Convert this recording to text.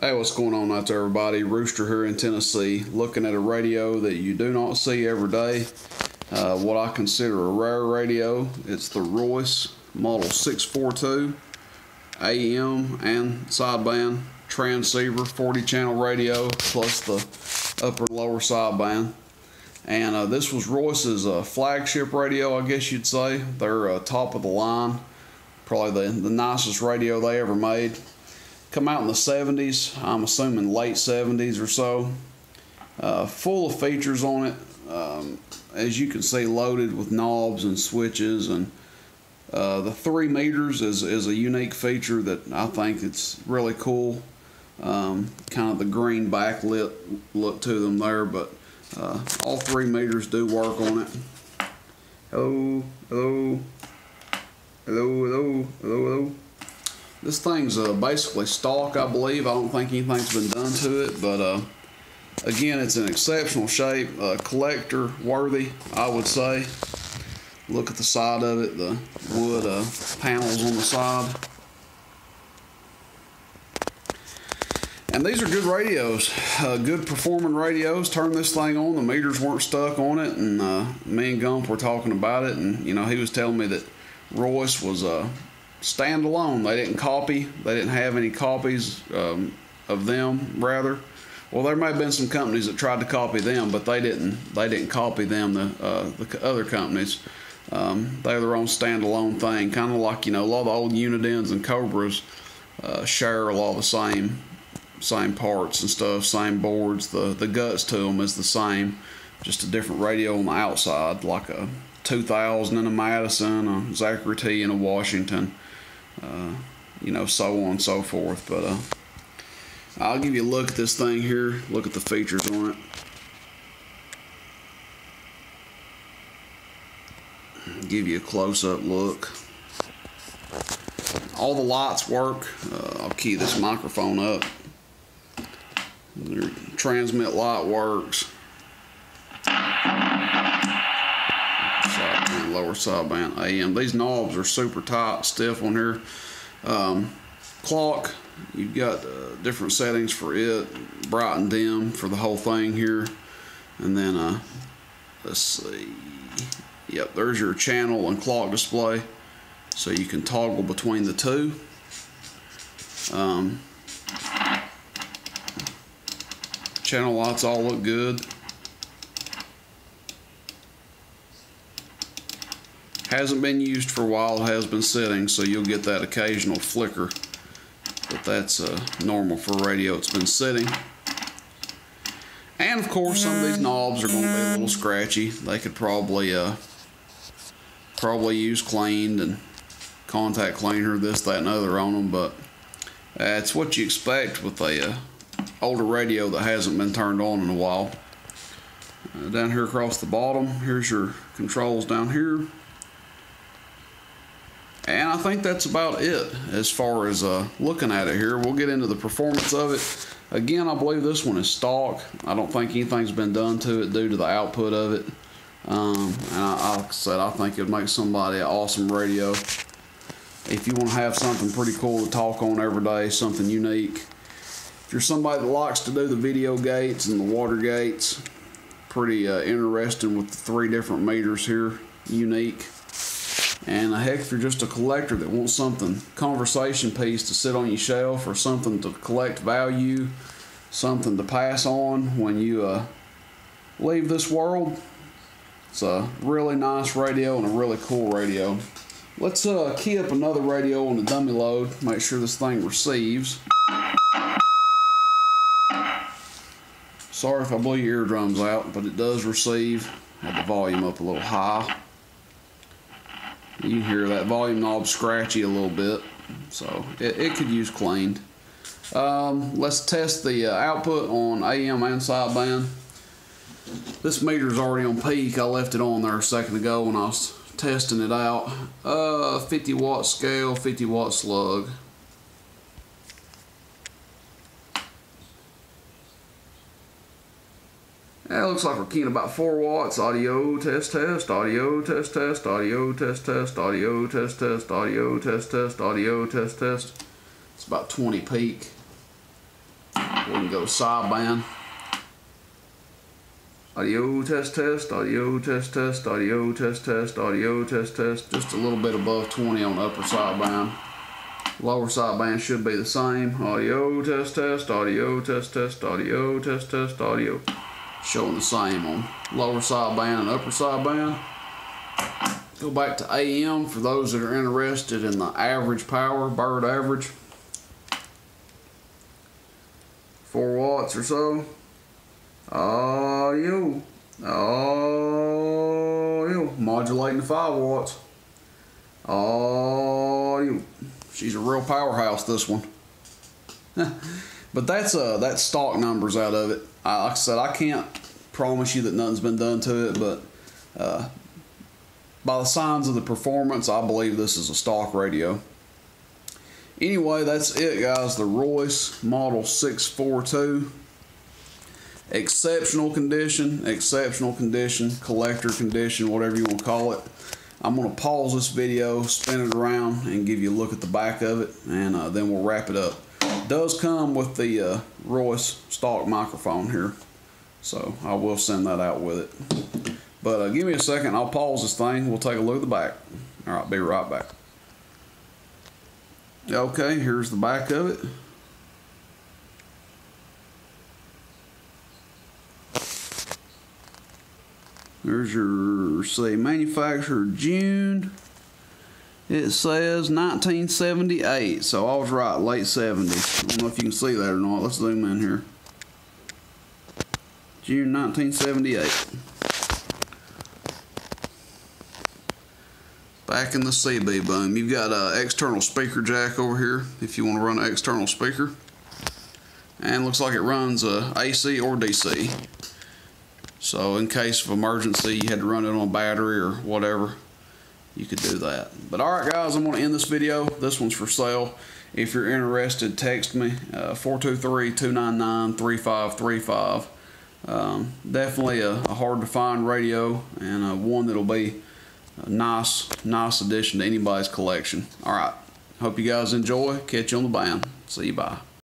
Hey, what's going on out there, everybody? Rooster here in Tennessee, looking at a radio that you do not see every day. What I consider a rare radio. It's the Royce model 642 AM and sideband transceiver 40 channel radio plus the upper and lower sideband. And this was Royce's flagship radio, I guess you'd say. They're top of the line, probably the nicest radio they ever made. Come out in the 70s, I'm assuming late 70s or so. Full of features on it, as you can see, loaded with knobs and switches, and the 3 meters is a unique feature that I think it's really cool. Kind of the green backlit look to them there, but all 3 meters do work on it. Hello, hello, hello, hello, hello, hello. This thing's basically stock, I believe. I don't think anything's been done to it, but again, it's in exceptional shape, collector worthy, I would say. Look at the side of it, the wood panels on the side. And these are good radios, good performing radios. Turn this thing on, the meters weren't stuck on it, and me and Gump were talking about it, and you know, he was telling me that Royce was standalone. They didn't copy. They didn't have any copies of them, rather. Well, there may have been some companies that tried to copy them, but they didn't. They didn't copy them. The other companies, they're their own standalone thing. Kind of like, you know, a lot of the old Unidens and Cobras share a lot of the same parts and stuff, same boards. The guts to them is the same, just a different radio on the outside, like a 2000 and a Madison, a Zachary T and a Washington. You know, so on and so forth. But I'll give you a look at this thing here. Look at the features on it. Give you a close-up look. All the lights work. I'll key this microphone up. Their transmit light works. Sideband, lower sideband, AM. These knobs are super tight, stiff on here. Clock, you've got different settings for it, bright and dim for the whole thing here. And then let's see, yep, there's your channel and clock display, so you can toggle between the two. Channel lights all look good. Hasn't been used for a while, it has been sitting, so you'll get that occasional flicker, but that's normal for a radio. It's been sitting. And of course, some of these knobs are going to be a little scratchy. They could probably use cleaned and contact cleaner, this, that, and other on them, but that's what you expect with a older radio that hasn't been turned on in a while. Down here across the bottom, here's your controls down here. And I think that's about it as far as looking at it here. We'll get into the performance of it. Again, I believe this one is stock. I don't think anything's been done to it due to the output of it. And like I said, I think it would make somebody an awesome radio. If you want to have something pretty cool to talk on every day, something unique. If you're somebody that likes to do the video gates and the water gates, pretty interesting with the 3 different meters here, unique. And heck, if you're just a collector that wants something, conversation piece to sit on your shelf, or something to collect value, something to pass on when you leave this world, it's a really nice radio and a really cool radio. Let's key up another radio on the dummy load, make sure this thing receives. Sorry if I blew your eardrums out, but it does receive. Had the volume up a little high. You can hear that volume knob scratchy a little bit, so it could use cleaned. Let's test the output on AM and sideband. This meter's already on peak. I left it on there a second ago when I was testing it out. 50 watt scale, 50 watt slug. It looks like we're keying about 4 watts. Audio test test, audio test test, audio test test, audio test test, audio test test, audio test test. It's about 20 peak. We can go sideband. Audio test test, audio test test, audio test test, audio test test. Just a little bit above 20 on the upper sideband. Lower sideband should be the same. Audio test test, audio test test, audio test test, audio. Showing the same on lower sideband and upper sideband. Go back to AM for those that are interested in the average power, bird average. 4 watts or so. Audio. Modulating to 5 watts. Audio. She's a real powerhouse, this one. But that's stock numbers out of it. Like I said, I can't promise you that nothing's been done to it, but by the signs of the performance, I believe this is a stock radio. Anyway, that's it, guys. The Royce Model 642. Exceptional condition, collector condition, whatever you want to call it. I'm going to pause this video, spin it around, and give you a look at the back of it, and then we'll wrap it up. It does come with the Royce stock microphone here, so I will send that out with it. But give me a second, I'll pause this thing, we'll take a look at the back. Alright, be right back. Okay, here's the back of it. There's your, say, manufacturer June. It says 1978, so I was right, late 70s. I don't know if you can see that or not. Let's zoom in here. June 1978. Back in the CB boom. You've got an external speaker jack over here if you want to run an external speaker. And looks like it runs AC or DC. So in case of emergency, you had to run it on a battery or whatever, you could do that. But alright guys, I'm going to end this video. This one's for sale. If you're interested, text me, 423-299-3535. Definitely a hard to find radio, and one that'll be a nice addition to anybody's collection. Alright, hope you guys enjoy. Catch you on the band. See you, bye.